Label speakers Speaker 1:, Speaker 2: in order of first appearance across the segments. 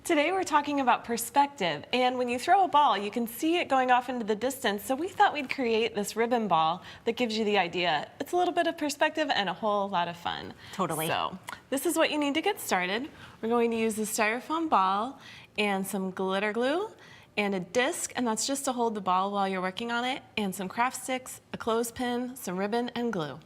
Speaker 1: Today we're talking about perspective, and when you throw a ball, you can see it going off into the distance, so we thought we'd create this ribbon ball that gives you the idea. It's a little bit of perspective and a whole lot of fun.
Speaker 2: Totally.
Speaker 1: So this is what you need to get started. We're going to use the styrofoam ball and some glitter glue and a disc, and that's just to hold the ball while you're working on it, and some craft sticks, a clothespin, some ribbon, and glue.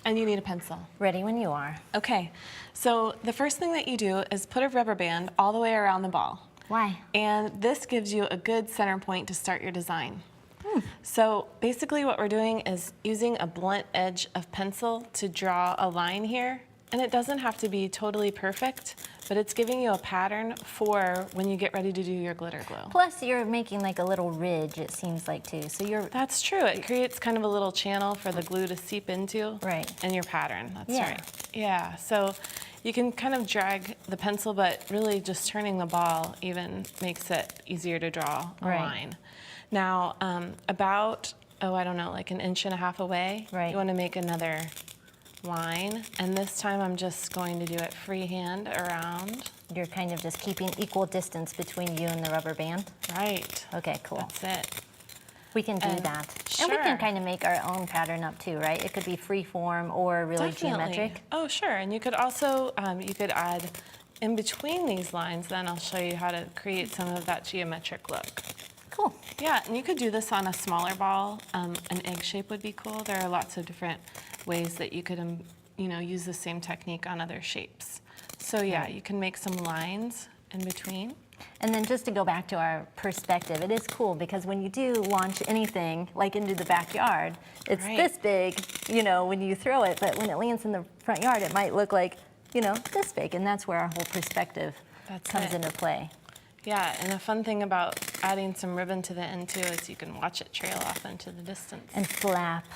Speaker 1: And you need a pencil.
Speaker 2: Ready when you are.
Speaker 1: Okay, so the first thing that you do is put a rubber band all the way around the ball.
Speaker 2: Why?
Speaker 1: And this gives you a good center point to start your design. So basically what we're doing is using a blunt edge of pencil to draw a line here. And it doesn't have to be totally perfect, but it's giving you a pattern for when you get ready to do your glitter glue.
Speaker 2: Plus, you're making like a little ridge, it seems like, too. So you're...
Speaker 1: That's true. It creates kind of a little channel for the glue to seep into.
Speaker 2: Right.
Speaker 1: And your pattern. That's
Speaker 2: Yeah.
Speaker 1: right. Yeah. So you can kind of drag the pencil, but really just turning the ball even makes it easier to draw a line. Now, about, I don't know, like 1.5 inches away, you want to make another line, and this time I'm just going to do it freehand around.
Speaker 2: You're kind of just keeping equal distance between you and the rubber band?
Speaker 1: Right.
Speaker 2: Okay, cool.
Speaker 1: That's it.
Speaker 2: We can do that.
Speaker 1: Sure.
Speaker 2: And we can kind of make our own pattern up too, right? It could be free form or really geometric.
Speaker 1: Oh, sure. And you could also, you could add in between these lines, then I'll show you how to create some of that geometric look.
Speaker 2: Cool.
Speaker 1: Yeah, and you could do this on a smaller ball. An egg shape would be cool. There are lots of different ways that you could, use the same technique on other shapes. So yeah, you can make some lines in between.
Speaker 2: And then just to go back to our perspective, it is cool because when you do launch anything, like into the backyard, it's this big, when you throw it, but when it lands in the front yard, it might look like, this big, and that's where our whole perspective comes into play.
Speaker 1: Yeah, and a fun thing about adding some ribbon to the end too is you can watch it trail off into the distance.
Speaker 2: And flap.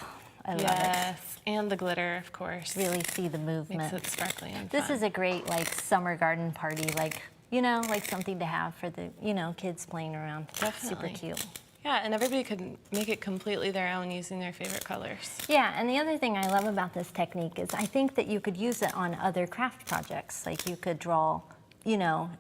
Speaker 2: I love it.
Speaker 1: Yes, and the glitter, of course.
Speaker 2: Really see the movement.
Speaker 1: Makes it sparkly and
Speaker 2: This
Speaker 1: fun.
Speaker 2: is a great summer garden party, like something to have for the, kids playing around.
Speaker 1: Definitely.
Speaker 2: Super cute.
Speaker 1: Yeah, and everybody could make it completely their own using their favorite colors.
Speaker 2: Yeah, and the other thing I love about this technique is I think that you could use it on other craft projects. Like you could draw,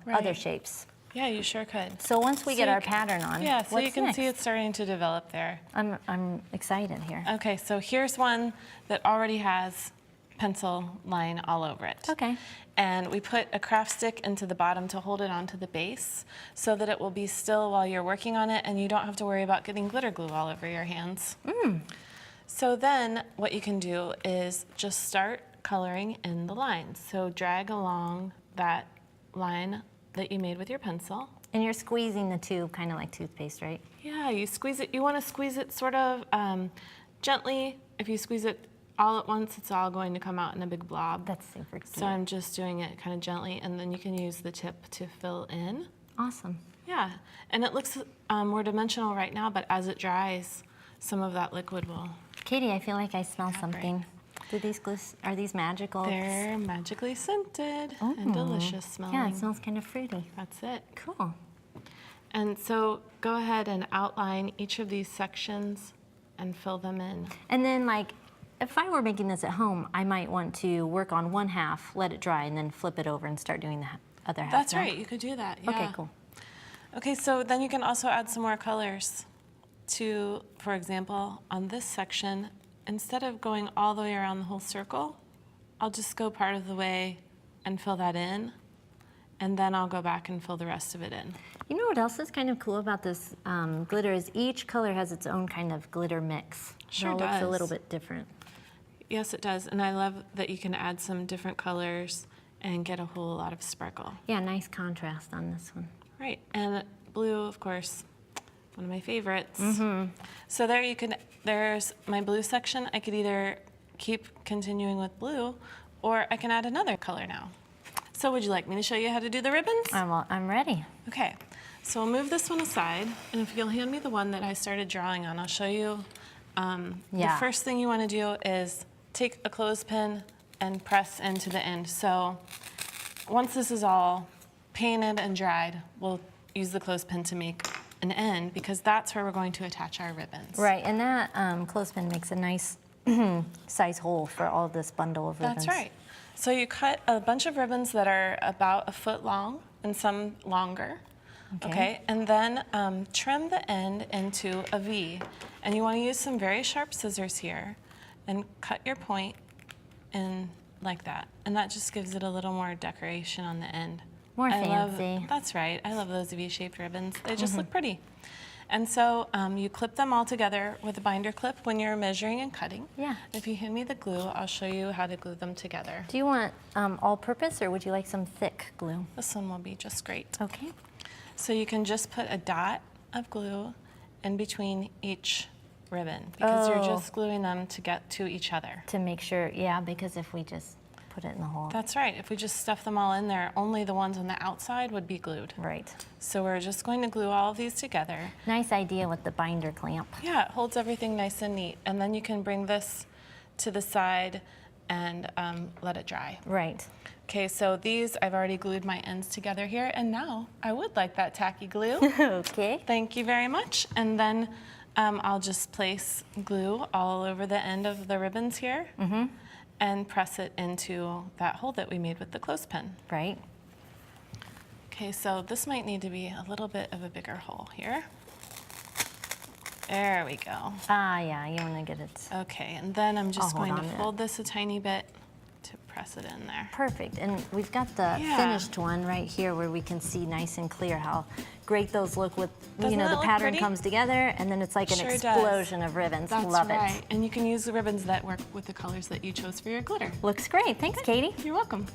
Speaker 2: other shapes.
Speaker 1: Yeah, you sure could.
Speaker 2: So once we get our pattern on,
Speaker 1: yeah, so you can
Speaker 2: next?
Speaker 1: see it's starting to develop there.
Speaker 2: I'm excited here.
Speaker 1: Okay, so here's one that already has pencil line all over it.
Speaker 2: Okay.
Speaker 1: And we put a craft stick into the bottom to hold it onto the base so that it will be still while you're working on it and you don't have to worry about getting glitter glue all over your hands. So then what you can do is just start coloring in the lines. So drag along that line that you made with your pencil.
Speaker 2: And you're squeezing the tube kind of like toothpaste, right?
Speaker 1: Yeah, you squeeze it. You want to squeeze it sort of gently. If you squeeze it all at once, it's all going to come out in a big blob.
Speaker 2: That's super cute.
Speaker 1: So I'm just doing it kind of gently, and then you can use the tip to fill in.
Speaker 2: Awesome.
Speaker 1: Yeah, and it looks more dimensional right now, but as it dries, some of that liquid will.
Speaker 2: Katie, I feel like I smell something. Are these magical?
Speaker 1: They're magically scented and delicious smelling.
Speaker 2: Yeah, it smells kind of fruity.
Speaker 1: That's it.
Speaker 2: Cool.
Speaker 1: And so go ahead and outline each of these sections and fill them in.
Speaker 2: And then if I were making this at home, I might want to work on one half, let it dry, and then flip it over and start doing the other half.
Speaker 1: That's right, you could do that, yeah.
Speaker 2: Okay, cool.
Speaker 1: Okay, so then you can also add some more colors to, for example, on this section, instead of going all the way around the whole circle, I'll just go part of the way and fill that in, and then I'll go back and fill the rest of it in.
Speaker 2: You know what else is kind of cool about this glitter is each color has its own kind of glitter mix.
Speaker 1: Sure
Speaker 2: does.
Speaker 1: It
Speaker 2: looks a little bit different.
Speaker 1: Yes, it does, and I love that you can add some different colors and get a whole lot of sparkle.
Speaker 2: Yeah, nice contrast on this one.
Speaker 1: Right, and blue, of course, one of my favorites. So there's my blue section. I could either keep continuing with blue, or I can add another color now. So would you like me to show you how to do the ribbons?
Speaker 2: I'm ready.
Speaker 1: Okay, so we'll move this one aside, and if you'll hand me the one that I started drawing on, I'll show you. The first thing you want to do is take a clothespin and press into the end. So once this is all painted and dried, we'll use the clothespin to make an end because that's where we're going to attach our ribbons.
Speaker 2: Right, and that clothespin makes a nice size hole for all this bundle of ribbons.
Speaker 1: That's right. So you cut a bunch of ribbons that are about 1 foot long, and some longer. Okay, and then trim the end into a V. And you want to use some very sharp scissors here and cut your point in like that. And that just gives it a little more decoration on the end.
Speaker 2: More fancy.
Speaker 1: That's right. I love those V-shaped ribbons. They just look pretty. And so you clip them all together with a binder clip when you're measuring and cutting.
Speaker 2: Yeah.
Speaker 1: If you hand me the glue, I'll show you how to glue them together.
Speaker 2: Do you want all-purpose, or would you like some thick glue?
Speaker 1: This one will be just great.
Speaker 2: Okay.
Speaker 1: So you can just put a dot of glue in between each ribbon because you're just gluing them to get to each other.
Speaker 2: To make sure, yeah, because if we just put it in the hole.
Speaker 1: That's right. If we just stuff them all in there, only the ones on the outside would be glued.
Speaker 2: Right.
Speaker 1: So we're just going to glue all of these together.
Speaker 2: Nice idea with the binder clamp.
Speaker 1: Yeah, it holds everything nice and neat. And then you can bring this to the side and let it dry.
Speaker 2: Right.
Speaker 1: Okay, so these, I've already glued my ends together here, and now I would like that tacky glue.
Speaker 2: Okay.
Speaker 1: Thank you very much. And then I'll just place glue all over the end of the ribbons here and press it into that hole that we made with the clothespin.
Speaker 2: Right.
Speaker 1: Okay, so this might need to be a little bit of a bigger hole here. There we go.
Speaker 2: Ah, yeah, you want to get it.
Speaker 1: Okay, and then I'm just
Speaker 2: hold
Speaker 1: going to
Speaker 2: on to
Speaker 1: fold this a tiny bit to press it in there.
Speaker 2: Perfect. And we've got the finished one right here where we can see nice and clear how great those look with,
Speaker 1: Doesn't
Speaker 2: you know,
Speaker 1: that
Speaker 2: the
Speaker 1: look
Speaker 2: pattern
Speaker 1: pretty?
Speaker 2: comes together and then it's like an
Speaker 1: Sure does.
Speaker 2: explosion of ribbons.
Speaker 1: That's
Speaker 2: Love
Speaker 1: right.
Speaker 2: it.
Speaker 1: And you can use the ribbons that work with the colors that you chose for your glitter.
Speaker 2: Looks great. Thanks, Katie.
Speaker 1: You're welcome.